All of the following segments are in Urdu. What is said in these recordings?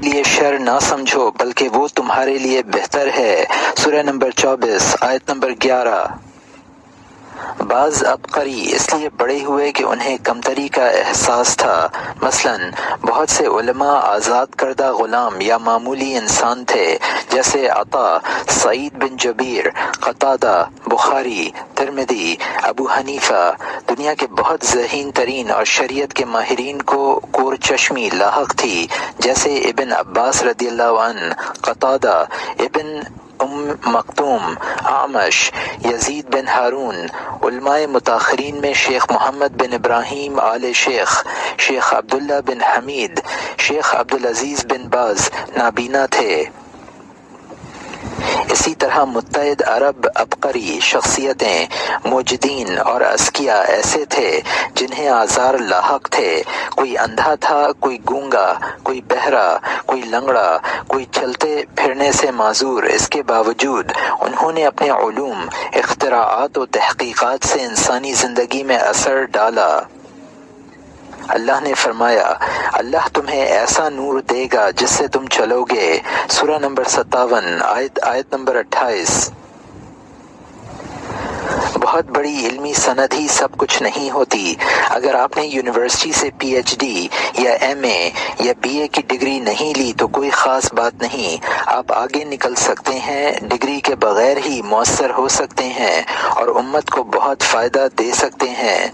لیے شر نہ سمجھو بلکہ وہ تمہارے لیے بہتر ہے۔ سورہ نمبر 24 آیت نمبر 11۔ بعض عبقری اس لیے بڑے ہوئے کہ انہیں کمتری کا احساس تھا۔ مثلاً بہت سے علماء آزاد کردہ غلام یا معمولی انسان تھے، جیسے عطا، سعید بن جبیر، قتادہ، بخاری، ترمذی، ابو حنیفہ۔ دنیا کے بہت ذہین ترین اور شریعت کے ماہرین کو کور چشمی لاحق تھی، جیسے ابن عباس رضی اللہ عنہ، قتادہ، ابن مکتوم، اعمش، یزید بن ہارون۔ علماء متاخرین میں شیخ محمد بن ابراہیم آل شیخ، شیخ عبداللہ بن حمید، شیخ عبدالعزیز بن باز نابینا تھے۔ اسی طرح متحد عرب عبقری شخصیتیں، موجدین اور اذکیاء ایسے تھے جنہیں آثار لاحق تھے۔ کوئی اندھا تھا، کوئی گونگا، کوئی بہرا، کوئی لنگڑا، کوئی چلتے پھرنے سے معذور۔ اس کے باوجود انہوں نے اپنے علوم، اختراعات و تحقیقات سے انسانی زندگی میں اثر ڈالا۔ اللہ نے فرمایا، اللہ تمہیں ایسا نور دے گا جس سے تم چلو گے۔ سورہ نمبر 57 آیت نمبر 28۔ بہت بڑی علمی سند ہی سب کچھ نہیں ہوتی۔ اگر آپ نے یونیورسٹی سے پی ایچ ڈی یا ایم اے یا بی اے کی ڈگری نہیں لی تو کوئی خاص بات نہیں، آپ آگے نکل سکتے ہیں، ڈگری کے بغیر ہی مؤثر ہو سکتے ہیں اور امت کو بہت فائدہ دے سکتے ہیں۔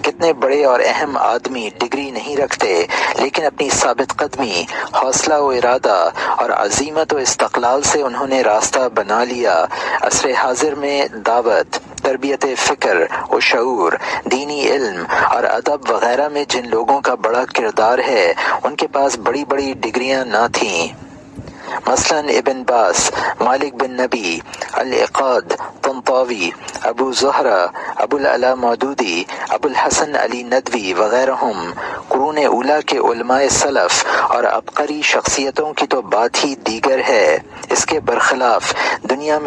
کتنے بڑے اور اہم آدمی ڈگری نہیں رکھتے، لیکن اپنی ثابت قدمی، حوصلہ و ارادہ اور عزیمت و استقلال سے انہوں نے راستہ بنا لیا۔ عصر حاضر میں دعوت، تربیت فکر و شعور، دینی علم اور ادب وغیرہ میں جن لوگوں کا بڑا کردار ہے، ان کے پاس بڑی بڑی ڈگریاں نہ تھیں۔ مثلاً ابن باز، مالک بن نبی، العقاد طنطاوی، ابو زہرہ، ابو العلا مودودی، ابو الحسن علی ندوی وغیرہ۔ قرون اولیٰ کے علماء سلف اور عبقری شخصیتوں کی تو بات ہی دیگر ہے۔ اس کے برخلاف دنیا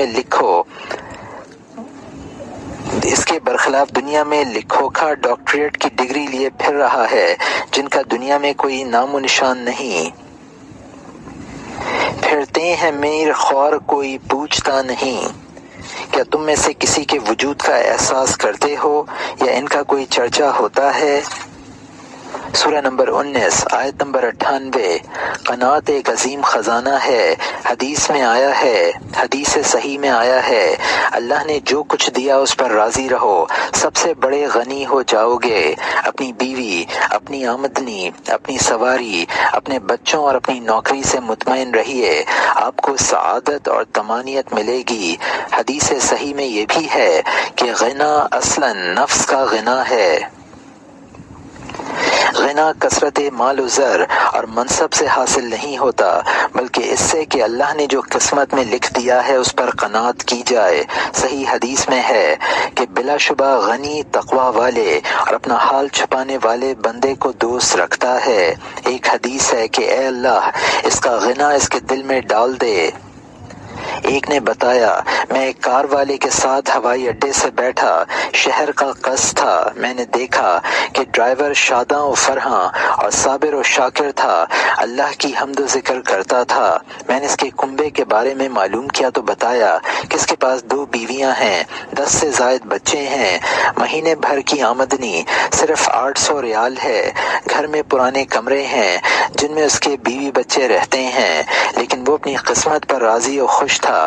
میں لکھوکھا ڈاکٹریٹ کی ڈگری لیے پھر رہا ہے، جن کا دنیا میں کوئی نام و نشان نہیں۔ پھرتے ہیں میر خوار کوئی پوچھتا نہیں۔ کیا تم میں سے کسی کے وجود کا احساس کرتے ہو یا ان کا کوئی چرچا ہوتا ہے؟ سورہ نمبر 19 آیت نمبر 98۔ قناعت ایک عظیم خزانہ ہے۔ حدیث صحیح میں آیا ہے، اللہ نے جو کچھ دیا اس پر راضی رہو، سب سے بڑے غنی ہو جاؤ گے۔ اپنی بیوی، اپنی آمدنی، اپنی سواری، اپنے بچوں اور اپنی نوکری سے مطمئن رہیے، آپ کو سعادت اور طمانینت ملے گی۔ حدیث صحیح میں یہ بھی ہے کہ غنا اصلاً نفس کا غنا ہے۔ غنا کثرت مال و زر اور منصب سے حاصل نہیں ہوتا، بلکہ اس سے کہ اللہ نے جو قسمت میں لکھ دیا ہے اس پر قناعت کی جائے۔ صحیح حدیث میں ہے کہ بلا شبہ غنی تقوی والے اور اپنا حال چھپانے والے بندے کو دوست رکھتا ہے۔ ایک حدیث ہے کہ اے اللہ، اس کا غنا اس کے دل میں ڈال دے۔ ایک نے بتایا، میں ایک کار والے کے ساتھ ہوائی اڈے سے بیٹھا، شہر کا قصد تھا۔ میں نے دیکھا کہ ڈرائیور شاداں و فرحاں اور صابر و شاکر تھا، اللہ کی حمد و ذکر کرتا تھا۔ میں نے اس کے کنبے کے بارے میں معلوم کیا تو بتایا کہ اس کے پاس 2 بیویاں ہیں، 10 سے زائد بچے ہیں، مہینے بھر کی آمدنی صرف 800 ریال ہے، گھر میں پرانے کمرے ہیں جن میں اس کے بیوی بچے رہتے ہیں، لیکن وہ اپنی قسمت پر راضی و خوش تھا۔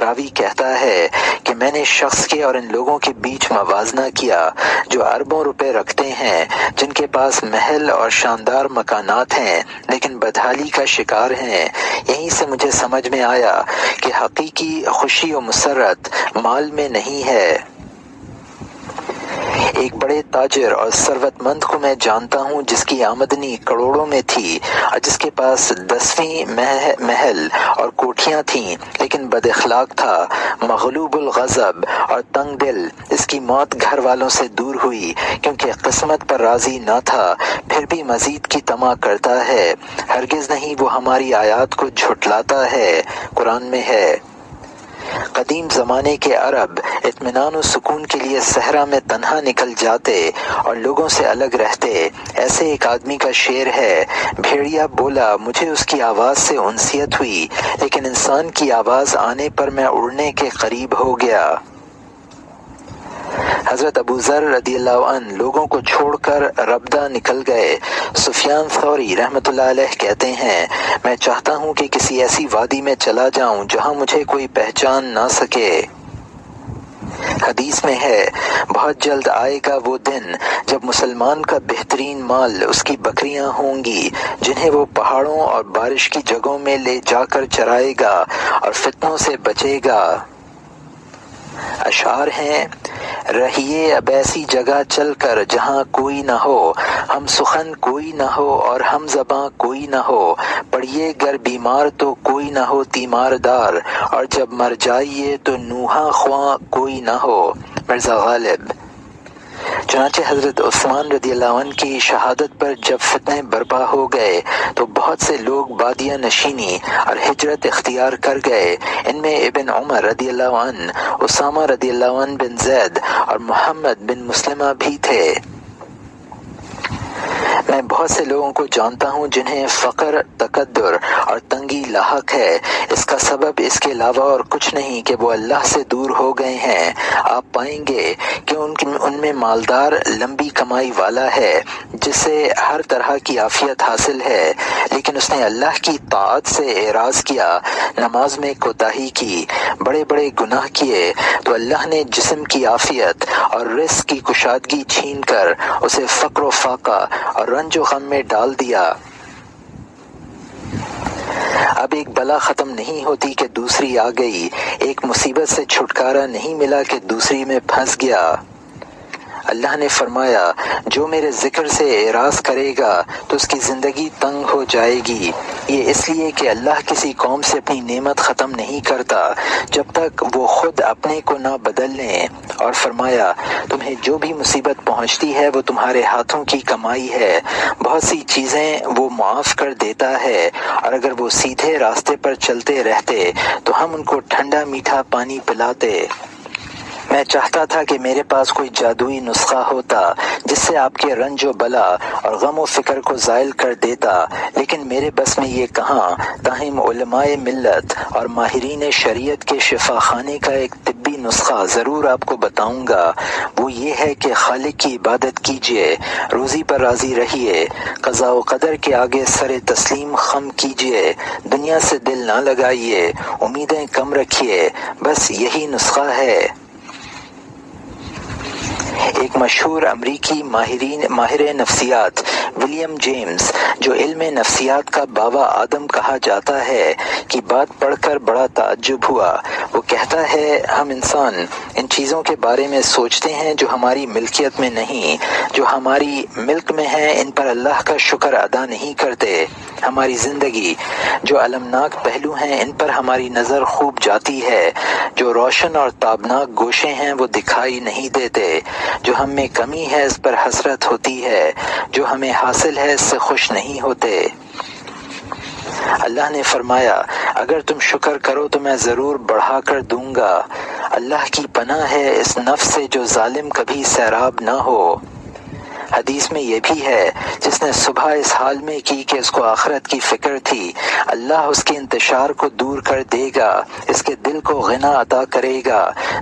راوی کہتا ہے کہ میں نے شخص کے اور ان لوگوں کے بیچ موازنہ کیا جو اربوں روپے رکھتے ہیں، جن کے پاس محل اور شاندار مکانات ہیں لیکن بدحالی کا شکار ہیں۔ یہیں سے مجھے سمجھ میں آیا کہ حقیقی خوشی و مسرت مال میں نہیں ہے۔ ایک بڑے تاجر اور ثروت مند کو میں جانتا ہوں جس کی آمدنی کروڑوں میں تھی اور جس کے پاس 10ویں محل اور کوٹھیاں تھیں، لیکن بد اخلاق تھا، مغلوب الغضب اور تنگ دل۔ اس کی موت گھر والوں سے دور ہوئی کیونکہ قسمت پر راضی نہ تھا، پھر بھی مزید کی طمع کرتا ہے۔ ہرگز نہیں وہ ہماری آیات کو جھٹلاتا ہے۔ قرآن میں ہے قدیم زمانے کے عرب اطمینان و سکون کے لیے صحرا میں تنہا نکل جاتے اور لوگوں سے الگ رہتے۔ ایسے ایک آدمی کا شعر ہے، بھیڑیا بولا مجھے اس کی آواز سے انسیت ہوئی، لیکن انسان کی آواز آنے پر میں اڑنے کے قریب ہو گیا۔ حضرت ابو ذر رضی اللہ عنہ لوگوں کو چھوڑ کر ربدہ نکل گئے۔ سفیان ثوری رحمۃ اللہ علیہ کہتے ہیں، میں چاہتا ہوں کہ کسی ایسی وادی میں چلا جاؤں جہاں مجھے کوئی پہچان نہ سکے۔ حدیث میں ہے، بہت جلد آئے گا وہ دن جب مسلمان کا بہترین مال اس کی بکریاں ہوں گی، جنہیں وہ پہاڑوں اور بارش کی جگہوں میں لے جا کر چرائے گا اور فتنوں سے بچے گا۔ اشعار ہیں، رہیے اب ایسی جگہ چل کر جہاں کوئی نہ ہو، ہم سخن کوئی نہ ہو اور ہم زباں کوئی نہ ہو، پڑیے گر بیمار تو کوئی نہ ہو تیماردار، اور جب مر جائیے تو نوحہ خواں کوئی نہ ہو۔ مرزا غالب۔ چنانچہ حضرت عثمان رضی اللہ عنہ کی شہادت پر جب فتنے برپا ہو گئے تو بہت سے لوگ بادیہ نشینی اور ہجرت اختیار کر گئے۔ ان میں ابن عمر رضی اللہ عنہ، اسامہ رضی اللہ عنہ بن زید اور محمد بن مسلمہ بھی تھے۔ میں بہت سے لوگوں کو جانتا ہوں جنہیں فقر، تقدر اور تنگی لاحق ہے۔ اس کا سبب اس کے علاوہ اور کچھ نہیں کہ وہ اللہ سے دور ہو گئے ہیں۔ آپ پائیں گے کہ ان میں مالدار لمبی کمائی والا ہے جس سے ہر طرح کی عافیت حاصل ہے، لیکن اس نے اللہ کی طاعت سے اعراض کیا، نماز میں کوتاہی کی، بڑے بڑے گناہ کیے، تو اللہ نے جسم کی عافیت اور رزق کی کشادگی چھین کر اسے فقر و فاقہ اور رنج و غم میں ڈال دیا۔ اب ایک بلا ختم نہیں ہوتی کہ دوسری آ گئی، ایک مصیبت سے چھٹکارا نہیں ملا کہ دوسری میں پھنس گیا۔ اللہ نے فرمایا، جو میرے ذکر سے اعراض کرے گا تو اس کی زندگی تنگ ہو جائے گی۔ یہ اس لیے کہ اللہ کسی قوم سے اپنی نعمت ختم نہیں کرتا جب تک وہ خود اپنے کو نہ بدل لیں، اور فرمایا، تمہیں جو بھی مصیبت پہنچتی ہے وہ تمہارے ہاتھوں کی کمائی ہے، بہت سی چیزیں وہ معاف کر دیتا ہے، اور اگر وہ سیدھے راستے پر چلتے رہتے تو ہم ان کو ٹھنڈا میٹھا پانی پلاتے۔ میں چاہتا تھا کہ میرے پاس کوئی جادوئی نسخہ ہوتا جس سے آپ کے رنج و بلا اور غم و فکر کو زائل کر دیتا، لیکن میرے بس میں یہ کہاں، تاہم علماء ملت اور ماہرین شریعت کے شفا خانے کا ایک طبی نسخہ ضرور آپ کو بتاؤں گا۔ وہ یہ ہے کہ خالق کی عبادت کیجیے، روزی پر راضی رہیے، قضاء و قدر کے آگے سر تسلیم خم کیجیے، دنیا سے دل نہ لگائیے، امیدیں کم رکھیے، بس یہی نسخہ ہے۔ ایک مشہور امریکی ماہر نفسیات ولیم جیمز، جو علم نفسیات کا بابا آدم کہا جاتا ہے، کی بات پڑھ کر بڑا تعجب ہوا۔ وہ کہتا ہے، ہم انسان ان چیزوں کے بارے میں سوچتے ہیں جو ہماری ملکیت میں نہیں، جو ہماری ملک میں ہیں ان پر اللہ کا شکر ادا نہیں کرتے۔ ہماری زندگی جو المناک پہلو ہیں ان پر ہماری نظر خوب جاتی ہے، جو روشن اور تابناک گوشے ہیں وہ دکھائی نہیں دیتے، جو ہم میں کمی ہے اس پر حسرت ہوتی ہے، جو ہمیں حاصل ہے اس سے خوش نہیں ہوتے۔ اللہ نے فرمایا، اگر تم شکر کرو تو میں ضرور بڑھا کر دوں گا۔ اللہ کی پناہ ہے اس نفس سے جو ظالم کبھی سیراب نہ ہو۔ حدیث میں یہ بھی ہے، جس نے صبح اس حال میں کی کہ اس کو آخرت کی فکر تھی، اللہ اس کے انتشار کو دور کر دے گا، اس کے دل کو غنا عطا کرے گا،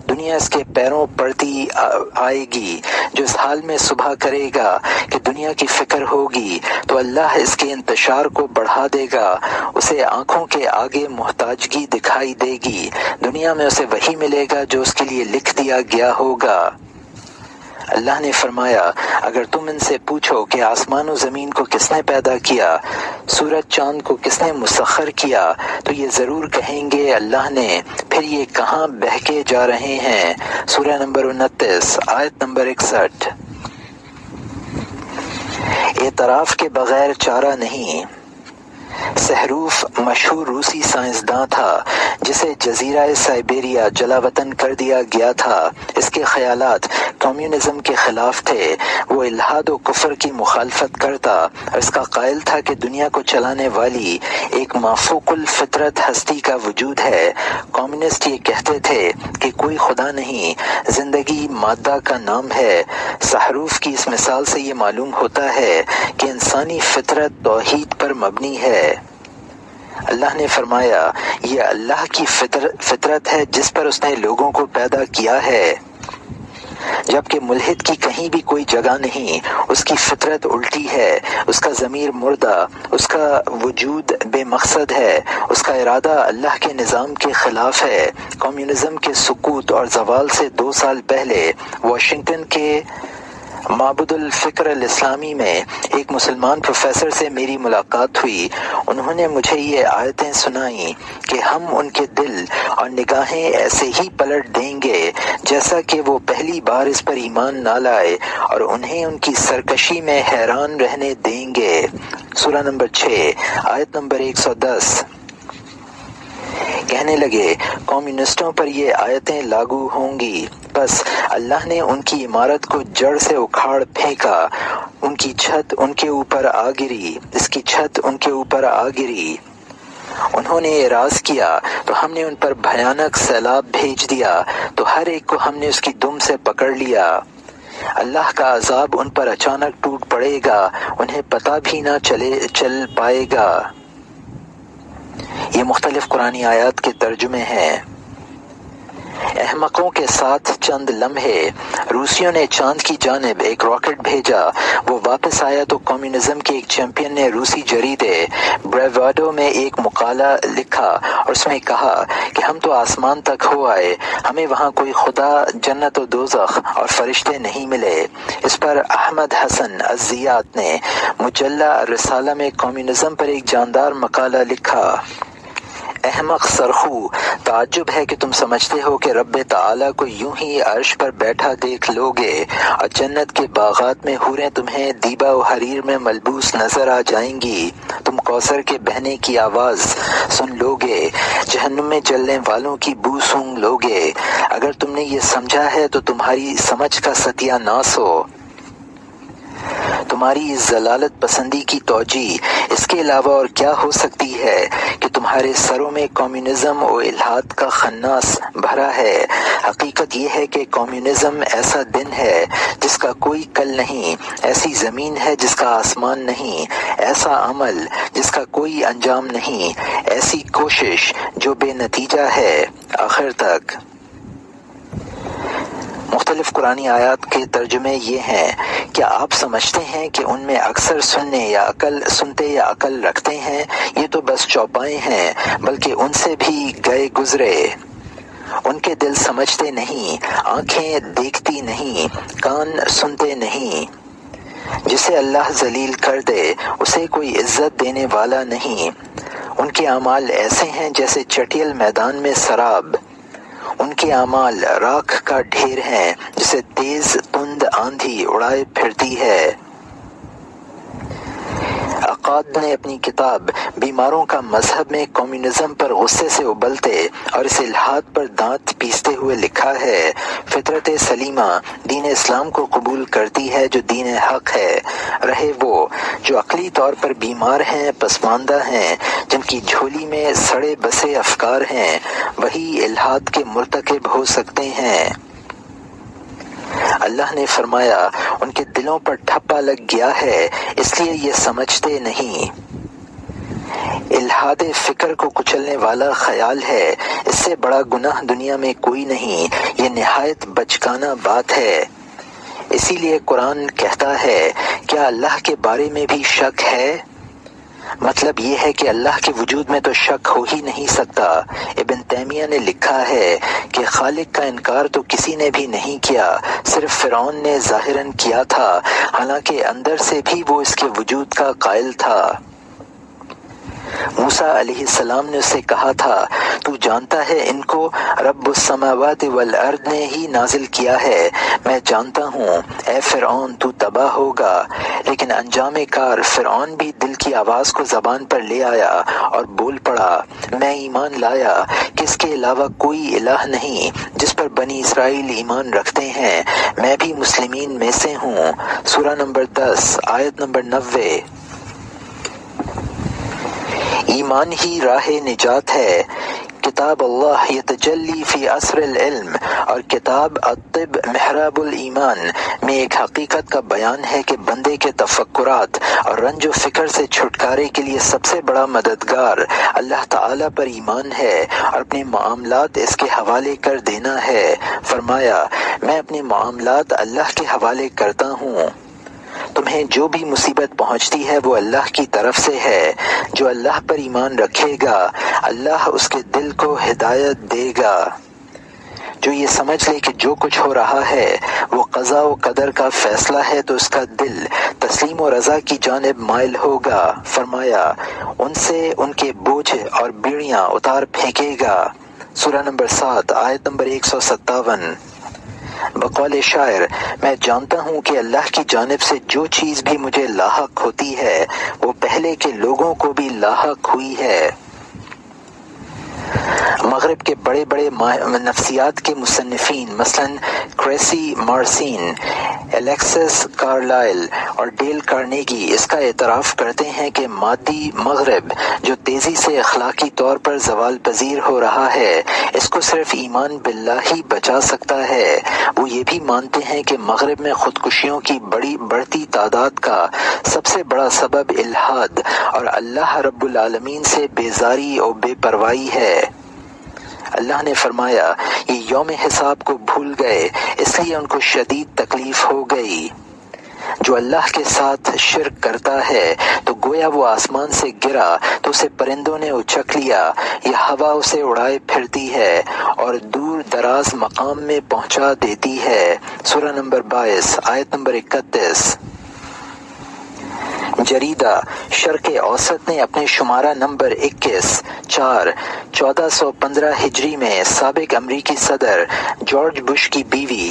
دنیا اس کے پیروں پڑتی آئے گی۔ جو اس حال میں صبح کرے گا کہ دنیا کی فکر ہوگی تو اللہ اس کے انتشار کو بڑھا دے گا، اسے آنکھوں کے آگے محتاجگی دکھائی دے گی، دنیا میں اسے وہی ملے گا جو اس کے لیے لکھ دیا گیا ہوگا۔ اللہ نے فرمایا، اگر تم ان سے پوچھو کہ آسمان و زمین کو کس نے پیدا کیا، سورج چاند کو کس نے مسخر کیا، تو یہ ضرور کہیں گے اللہ نے، پھر یہ کہاں بہکے جا رہے ہیں۔ سورہ نمبر 29 آیت نمبر 61۔ اعتراف کے بغیر چارہ نہیں۔ سہروف مشہور روسی سائنسداں تھا جسے جزیرہ سائبیریا جلا وطن کر دیا گیا تھا۔ اس کے خیالات کمیونزم کے خلاف تھے، وہ الحاد و کفر کی مخالفت کرتا اور اس کا قائل تھا کہ دنیا کو چلانے والی ایک مافوق الفطرت ہستی کا وجود ہے۔ کمیونسٹ یہ کہتے تھے کہ کوئی خدا نہیں، زندگی مادہ کا نام ہے۔ سحروف کی اس مثال سے یہ معلوم ہوتا ہے کہ انسانی فطرت توحید پر مبنی ہے۔ اللہ نے فرمایا یہ اللہ کی فطرت ہے جس پر اس نے لوگوں کو پیدا کیا ہے، جبکہ ملحد کی کہیں بھی کوئی جگہ نہیں، اس کی فطرت الٹی ہے، اس کا ضمیر مردہ، اس کا وجود بے مقصد ہے، اس کا ارادہ اللہ کے نظام کے خلاف ہے۔ کمیونزم کے سقوط اور زوال سے 2 سال پہلے واشنگٹن کے معبد الفکر الاسلامی میں ایک مسلمان پروفیسر سے میری ملاقات ہوئی۔ انہوں نے مجھے یہ آیتیں سنائیں کہ ہم ان کے دل اور نگاہیں ایسے ہی پلٹ دیں گے جیسا کہ وہ پہلی بار اس پر ایمان نہ لائے، اور انہیں ان کی سرکشی میں حیران رہنے دیں گے۔ سورہ نمبر 6 آیت نمبر 110۔ کہنے لگے کمیونسٹوں پر یہ آیتیں لاگو ہوں گی، بس اللہ نے ان کی عمارت کو جڑ سے اکھاڑ پھینکا، ان کی چھت ان کے اوپر آ گری، اس کی چھت ان کے اوپر آ گری۔ انہوں نے اعراض کیا تو ہم نے ان پر بھیانک سیلاب بھیج دیا، تو ہر ایک کو ہم نے اس کی دم سے پکڑ لیا۔ اللہ کا عذاب ان پر اچانک ٹوٹ پڑے گا، انہیں پتہ بھی نہ چل پائے گا۔ یہ مختلف قرآنی آیات کے ترجمے ہیں۔ احمقوں کے ساتھ چند لمحے۔ روسیوں نے چاند کی جانب ایک راکٹ بھیجا، وہ واپس آیا تو کمیونزم کے ایک چیمپئن نے روسی جریدے بریواڈو میں ایک مقالہ لکھا اور اس میں کہا کہ ہم تو آسمان تک ہو آئے، ہمیں وہاں کوئی خدا، جنت و دوزخ اور فرشتے نہیں ملے۔ اس پر احمد حسن الزیات نے مجلہ الرسالہ میں کمیونزم پر ایک جاندار مقالہ لکھا۔ احمق سرخو، تعجب ہے کہ تم سمجھتے ہو کہ رب تعالیٰ کو یوں ہی عرش پر بیٹھا دیکھ لو گے اور جنت کے باغات میں حوریں تمہیں دیبا و حریر میں ملبوس نظر آ جائیں گی، تم کوثر کے بہنے کی آواز سن لو گے، جہنم میں جلنے والوں کی بو سونگھ لو گے۔ اگر تم نے یہ سمجھا ہے تو تمہاری سمجھ کا ستیہ ناس ہو۔ تمہاری اس ضلالت پسندی کی توجیہ اس کے علاوہ اور کیا ہو سکتی ہے کہ تمہارے سروں میں کمیونزم و الحاد کا خناس بھرا ہے۔ حقیقت یہ ہے کہ کمیونزم ایسا دن ہے جس کا کوئی کل نہیں، ایسی زمین ہے جس کا آسمان نہیں، ایسا عمل جس کا کوئی انجام نہیں، ایسی کوشش جو بے نتیجہ ہے آخر تک۔ مختلف قرآنی آیات کے ترجمے یہ ہیں، کیا آپ سمجھتے ہیں کہ ان میں اکثر سنتے یا عقل رکھتے ہیں؟ یہ تو بس چوپائے ہیں، بلکہ ان سے بھی گئے گزرے۔ ان کے دل سمجھتے نہیں، آنکھیں دیکھتی نہیں، کان سنتے نہیں۔ جسے اللہ ذلیل کر دے اسے کوئی عزت دینے والا نہیں۔ ان کے اعمال ایسے ہیں جیسے چٹیل میدان میں سراب، ان کے اعمال راکھ کا ڈھیر ہیں جسے تیز تند آندھی اڑائے پھرتی ہے۔ عقاد نے اپنی کتاب بیماروں کا مذہب میں کمیونزم پر غصے سے ابلتے اور اس الحاد پر دانت پیستے ہوئے لکھا ہے، فطرت سلیمہ دین اسلام کو قبول کرتی ہے جو دین حق ہے، رہے وہ جو عقلی طور پر بیمار ہیں، پسماندہ ہیں، جن کی جھولی میں سڑے بسے افکار ہیں، وہی الحاد کے مرتکب ہو سکتے ہیں۔ اللہ نے فرمایا ان کے دلوں پر ٹھپا لگ گیا ہے اس لیے یہ سمجھتے نہیں۔ الحاد فکر کو کچلنے والا خیال ہے، اس سے بڑا گناہ دنیا میں کوئی نہیں، یہ نہایت بچکانہ بات ہے۔ اسی لیے قرآن کہتا ہے کیا اللہ کے بارے میں بھی شک ہے؟ مطلب یہ ہے کہ اللہ کے وجود میں تو شک ہو ہی نہیں سکتا۔ ابن تیمیہ نے لکھا ہے کہ خالق کا انکار تو کسی نے بھی نہیں کیا، صرف فرعون نے ظاہراً کیا تھا، حالانکہ اندر سے بھی وہ اس کے وجود کا قائل تھا۔ موسیٰ علیہ السلام نے اسے کہا تھا تو جانتا ہے ان کو رب السماوات والارض نے ہی نازل کیا ہے، میں جانتا ہوں اے فرعون تو تباہ ہوگا۔ لیکن انجام کار فرعون بھی دل کی آواز کو زبان پر لے آیا اور بول پڑا میں ایمان لایا کہ اس کے علاوہ کوئی الہ نہیں جس پر بنی اسرائیل ایمان رکھتے ہیں، میں بھی مسلمین میں سے ہوں۔ سورہ نمبر 10 آیت نمبر 90۔ ایمان ہی راہ نجات ہے۔ کتاب اللہ یتجلی فی عصر العلم اور کتاب الطب محراب الایمان میں ایک حقیقت کا بیان ہے کہ بندے کے تفکرات اور رنج و فکر سے چھٹکارے کے لیے سب سے بڑا مددگار اللہ تعالیٰ پر ایمان ہے اور اپنے معاملات اس کے حوالے کر دینا ہے۔ فرمایا میں اپنے معاملات اللہ کے حوالے کرتا ہوں، تمہیں جو بھی مصیبت پہنچتی ہے وہ اللہ کی طرف سے ہے، جو اللہ پر ایمان رکھے گا اللہ اس کے دل کو ہدایت دے گا، جو یہ سمجھ لے کہ جو کچھ ہو رہا ہے وہ قضاء و قدر کا فیصلہ ہے تو اس کا دل تسلیم و رضا کی جانب مائل ہوگا۔ فرمایا ان سے ان کے بوجھ اور بیڑیاں اتار پھینکے گا۔ سورہ نمبر 7 آیت نمبر 157۔ بقول شاعر میں جانتا ہوں کہ اللہ کی جانب سے جو چیز بھی مجھے لاحق ہوتی ہے وہ پہلے کے لوگوں کو بھی لاحق ہوئی ہے۔ مغرب کے بڑے بڑے نفسیات کے مصنفین مثلاً کریسی مارسین، الیکسس کارلائل اور ڈیل کارنیگی اس کا اعتراف کرتے ہیں کہ مادی مغرب جو تیزی سے اخلاقی طور پر زوال پذیر ہو رہا ہے اس کو صرف ایمان باللہ ہی بچا سکتا ہے۔ وہ یہ بھی مانتے ہیں کہ مغرب میں خودکشیوں کی بڑھتی تعداد کا سب سے بڑا سبب الحاد اور اللہ رب العالمین سے بیزاری اور بے پرواہی ہے۔ اللہ نے فرمایا یہ یوم حساب کو بھول گئے اس لیے ان کو شدید تکلیف ہو گئی۔ جو اللہ کے ساتھ شرک کرتا ہے تو گویا وہ آسمان سے گرا تو اسے پرندوں نے اچک لیا یا ہوا اسے اڑائے پھرتی ہے اور دور دراز مقام میں پہنچا دیتی ہے۔ سورہ نمبر 22 آیت نمبر 31۔ جریدہ شرق اوسط نے اپنے شمارہ نمبر 21/4/1415 ہجری میں سابق امریکی صدر جارج بش کی بیوی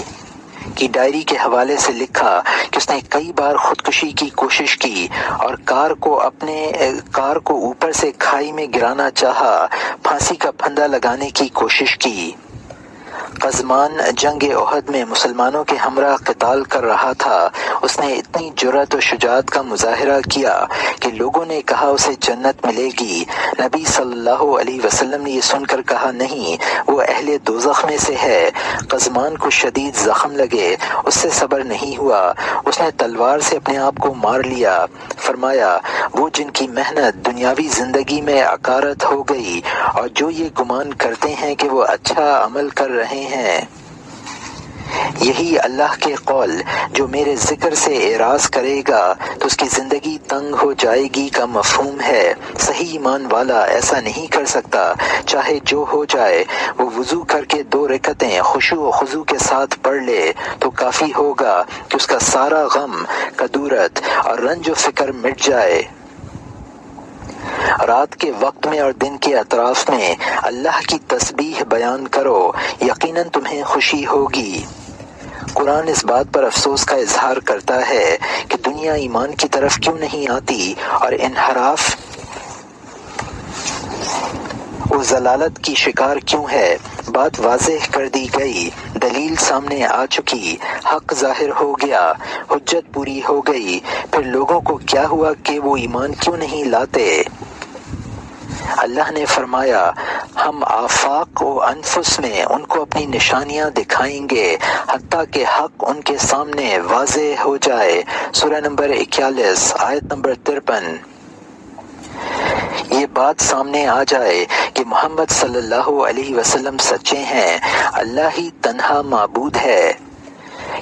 کی ڈائری کے حوالے سے لکھا کہ اس نے کئی بار خودکشی کی کوشش کی اور کار کو اوپر سے کھائی میں گرانا چاہا، پھانسی کا پھندا لگانے کی کوشش کی۔ قزمان جنگ احد میں مسلمانوں کے ہمراہ قتال کر رہا تھا۔ اس نے اتنی جرأت و شجاعت کا مظاہرہ کیا کہ لوگوں نے کہا اسے جنت ملے گی۔ نبی صلی اللہ علیہ وسلم نے یہ سن کر کہا نہیں وہ اہل دوزخ میں سے ہے۔ قزمان کو شدید زخم لگے، اس سے صبر نہیں ہوا، اس نے تلوار سے اپنے آپ کو مار لیا۔ فرمایا وہ جن کی محنت دنیاوی زندگی میں عکارت ہو گئی اور جو یہ گمان کرتے ہیں کہ وہ اچھا عمل کر رہے ہیں، یہی اللہ کے قول جو میرے ذکر سے اعراض کرے گا تو اس کی زندگی تنگ ہو جائے گی کا مفہوم ہے۔ صحیح ایمان والا ایسا نہیں کر سکتا، چاہے جو ہو جائے وہ وضو کر کے 2 رکعتیں خشوع و خضوع کے ساتھ پڑھ لے تو کافی ہوگا کہ اس کا سارا غم، کدورت اور رنج و فکر مٹ جائے۔ رات کے وقت میں اور دن کے اطراف میں اللہ کی تسبیح بیان کرو، یقیناً تمہیں خوشی ہوگی۔ قرآن اس بات پر افسوس کا اظہار کرتا ہے کہ دنیا ایمان کی طرف کیوں نہیں آتی اور انحراف و ضلالت کی شکار کیوں ہے۔ بات واضح کر دی گئی، دلیل سامنے آ چکی، حق ظاہر ہو گیا، حجت پوری ہو گئی، پھر لوگوں کو کیا ہوا کہ وہ ایمان کیوں نہیں لاتے؟ اللہ نے فرمایا ہم آفاق و انفس میں ان کو اپنی نشانیاں دکھائیں گے حتیٰ کہ حق ان کے سامنے واضح ہو جائے۔ سورہ نمبر 41 آیت نمبر 53۔ یہ بات سامنے آ جائے کہ محمد صلی اللہ علیہ وسلم سچے ہیں، اللہ ہی تنہا معبود ہے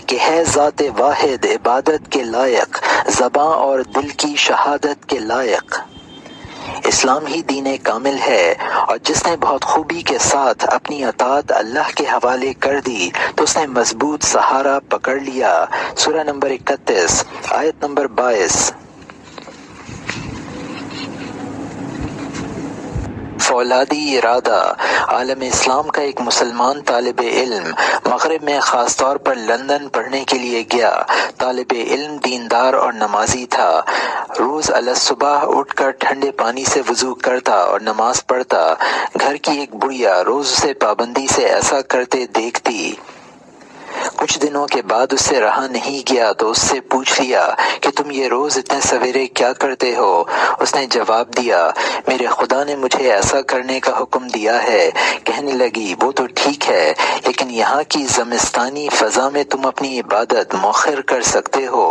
کہ ہے ذات واحد عبادت کے لائق، زباں اور دل کی شہادت کے لائق۔ اسلام ہی دین کامل ہے اور جس نے بہت خوبی کے ساتھ اپنی اطاعت اللہ کے حوالے کر دی تو اس نے مضبوط سہارا پکڑ لیا۔ سورہ نمبر 31 آیت نمبر 22۔ فولادی ارادہ۔ عالم اسلام کا ایک مسلمان طالب علم مغرب میں خاص طور پر لندن پڑھنے کے لیے گیا۔ طالب علم دیندار اور نمازی تھا۔ روز صبح اٹھ کر ٹھنڈے پانی سے وضو کرتا اور نماز پڑھتا۔ گھر کی ایک بڑھیا روز اسے پابندی سے ایسا کرتے دیکھتی۔ کچھ دنوں کے بعد اس سے رہا نہیں گیا تو اس سے پوچھ لیا کہ تم یہ روز اتنے سویرے کیا کرتے ہو؟ اس نے جواب دیا، میرے خدا نے مجھے ایسا کرنے کا حکم دیا ہے۔ کہنے لگی، وہ تو ٹھیک ہے، لیکن یہاں کی زمستانی فضا میں تم اپنی عبادت مؤخر کر سکتے ہو،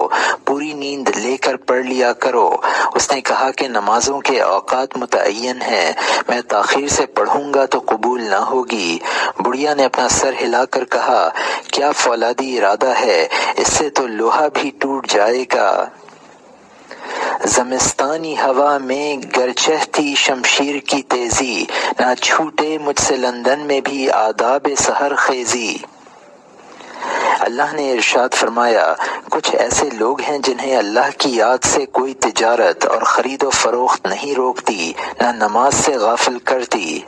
پوری نیند لے کر پڑھ لیا کرو۔ اس نے کہا کہ نمازوں کے اوقات متعین ہیں، میں تاخیر سے پڑھوں گا تو قبول نہ ہوگی۔ بڑھیا نے اپنا سر ہلا کر کہا، کیا فولادی ارادہ ہے، اس سے تو لوہا بھی ٹوٹ جائے گا۔ زمستانی ہوا میں گرچہتی شمشیر کی تیزی، نہ چھوٹے مجھ سے لندن میں بھی آداب سحر خیزی۔ اللہ نے ارشاد فرمایا، کچھ ایسے لوگ ہیں جنہیں اللہ کی یاد سے کوئی تجارت اور خرید و فروخت نہیں روکتی، نہ نماز سے غافل کرتی۔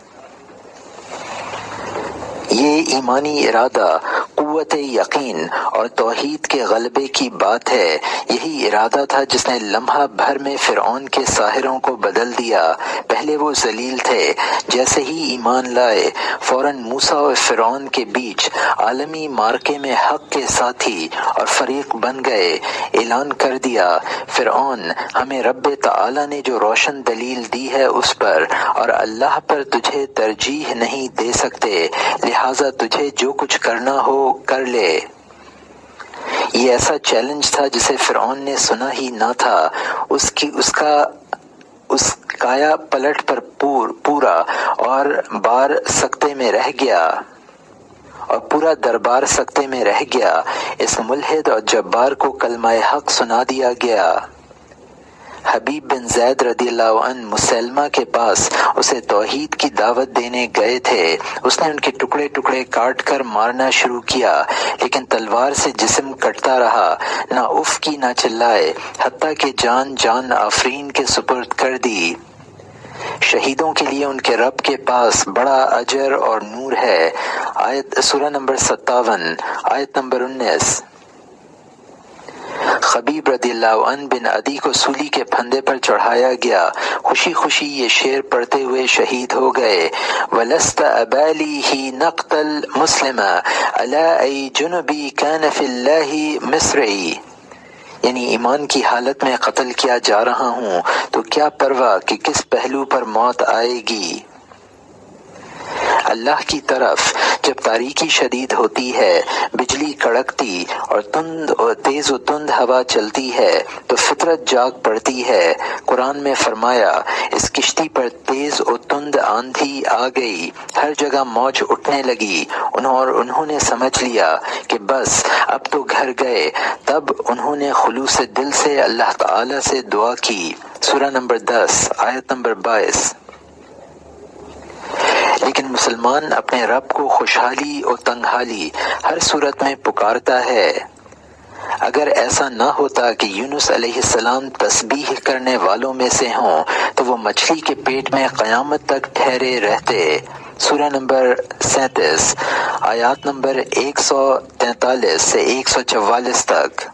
یہ ایمانی ارادہ، قوت یقین اور توحید کے غلبے کی بات ہے۔ یہی ارادہ تھا جس نے لمحہ بھر میں فرعون کے ساحروں کو بدل دیا۔ پہلے وہ ذلیل تھے، جیسے ہی ایمان لائے فوراً موسیٰ اور فرعون کے بیچ عالمی معرکے میں حق کے ساتھی اور فریق بن گئے۔ اعلان کر دیا، فرعون، ہمیں رب تعالی نے جو روشن دلیل دی ہے اس پر اور اللہ پر تجھے ترجیح نہیں دے سکتے، لہٰذا تجھے جو کچھ کرنا ہو کر لے۔ یہ ایسا چیلنج تھا جسے فرعون نے سنا ہی نہ تھا۔ اس کایا پلٹ پر پورا اور بار سکتے میں رہ گیا اور پورا دربار سکتے میں رہ گیا۔ اس ملحد اور جبار کو کلمہ حق سنا دیا گیا۔ حبیب بن زید رضی اللہ عنہ مسلمہ کے پاس اسے توحید کی دعوت دینے گئے تھے۔ اس نے ان کے ٹکڑے ٹکڑے کاٹ کر مارنا شروع کیا، لیکن تلوار سے جسم کٹتا رہا، نہ اف کی نہ چلائے، حتیٰ کہ جان آفرین کے سپرد کر دی۔ شہیدوں کے لیے ان کے رب کے پاس بڑا اجر اور نور ہے۔ سورہ نمبر 57، آیت نمبر 19۔ خبیب رضی اللہ عنہ بن عدی کو سولی کے پھندے پر چڑھایا گیا۔ خوشی خوشی یہ شعر پڑھتے ہوئے شہید ہو گئے، وَلَسْتَ أَبَالِي حِينَ أَقْتُلَ مُسْلِمًا عَلَىٰ أَيِّ جُنُبٍ كَانَ فِي اللَّهِ مِصْرِعِي، یعنی ایمان کی حالت میں قتل کیا جا رہا ہوں تو کیا پرواہ کہ کس پہلو پر موت آئے گی۔ اللہ کی طرف جب تاریکی شدید ہوتی ہے، بجلی کڑکتی اور تیز و تند ہوا چلتی ہے تو فطرت جاگ پڑتی ہے۔ قرآن میں فرمایا، اس کشتی پر تیز و تند آندھی آ گئی، ہر جگہ موج اٹھنے لگی، انہوں نے سمجھ لیا کہ بس اب تو گھر گئے۔ تب انہوں نے خلوص دل سے اللہ تعالی سے دعا کی۔ سورہ نمبر 10، آیت نمبر 22۔ لیکن مسلمان اپنے رب کو خوشحالی اور تنگحالی ہر صورت میں پکارتا ہے۔ اگر ایسا نہ ہوتا کہ یونس علیہ السلام تسبیح کرنے والوں میں سے ہوں تو وہ مچھلی کے پیٹ میں قیامت تک ٹھہرے رہتے۔ سورہ نمبر 37، آیات نمبر 143 سے 144 تک۔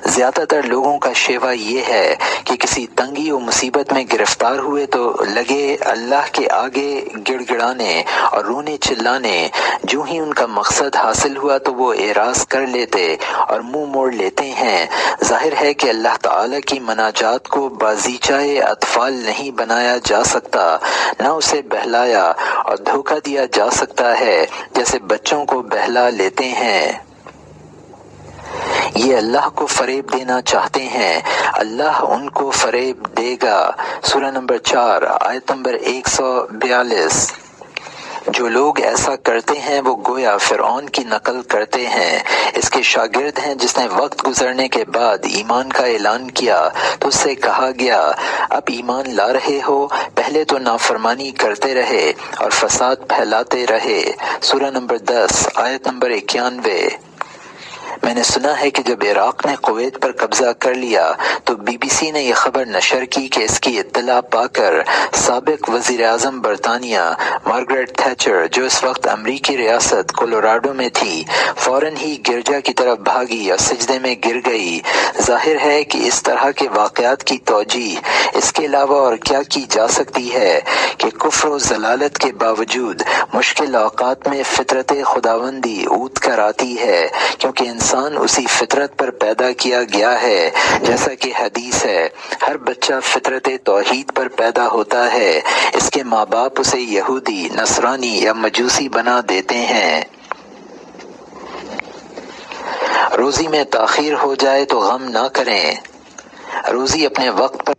زیادہ تر لوگوں کا شیوا یہ ہے کہ کسی تنگی و مصیبت میں گرفتار ہوئے تو لگے اللہ کے آگے گڑ گڑانے اور رونے چلانے۔ جو ہی ان کا مقصد حاصل ہوا تو وہ اعراض کر لیتے اور منہ موڑ لیتے ہیں۔ ظاہر ہے کہ اللہ تعالی کی مناجات کو بازیچۂ اطفال نہیں بنایا جا سکتا، نہ اسے بہلایا اور دھوکہ دیا جا سکتا ہے جیسے بچوں کو بہلا لیتے ہیں۔ یہ اللہ کو فریب دینا چاہتے ہیں، اللہ ان کو فریب دے گا۔ سورہ نمبر 4، آیت نمبر 142۔ جو لوگ ایسا کرتے ہیں وہ گویا فرعون کی نقل کرتے ہیں۔ اس کے شاگرد ہیں جس نے وقت گزرنے کے بعد ایمان کا اعلان کیا تو اس سے کہا گیا، اب ایمان لا رہے ہو، پہلے تو نافرمانی کرتے رہے اور فساد پھیلاتے رہے۔ سورہ نمبر 10، آیت نمبر 91۔ میں نے سنا ہے کہ جب عراق نے کویت پر قبضہ کر لیا تو بی بی سی نے یہ خبر نشر کی کہ اس کی اطلاع پا کر سابق وزیر اعظم برطانیہ مارگریٹ تھیچر، جو اس وقت امریکی ریاست کولوراڈو میں تھی، فوراً ہی گرجا کی طرف بھاگی اور سجدے میں گر گئی۔ ظاہر ہے کہ اس طرح کے واقعات کی توجیہ اس کے علاوہ اور کیا کی جا سکتی ہے کہ کفر و ضلالت کے باوجود مشکل اوقات میں فطرت خداوندی اونت کر آتی ہے، کیونکہ انسان اسی فطرت پر پیدا کیا گیا ہے۔ جیسا کہ حدیث ہے، ہر بچہ فطرت توحید پر پیدا ہوتا ہے، اس کے ماں باپ اسے یہودی، نصرانی یا مجوسی بنا دیتے ہیں۔ روزی میں تاخیر ہو جائے تو غم نہ کریں، روزی اپنے وقت پر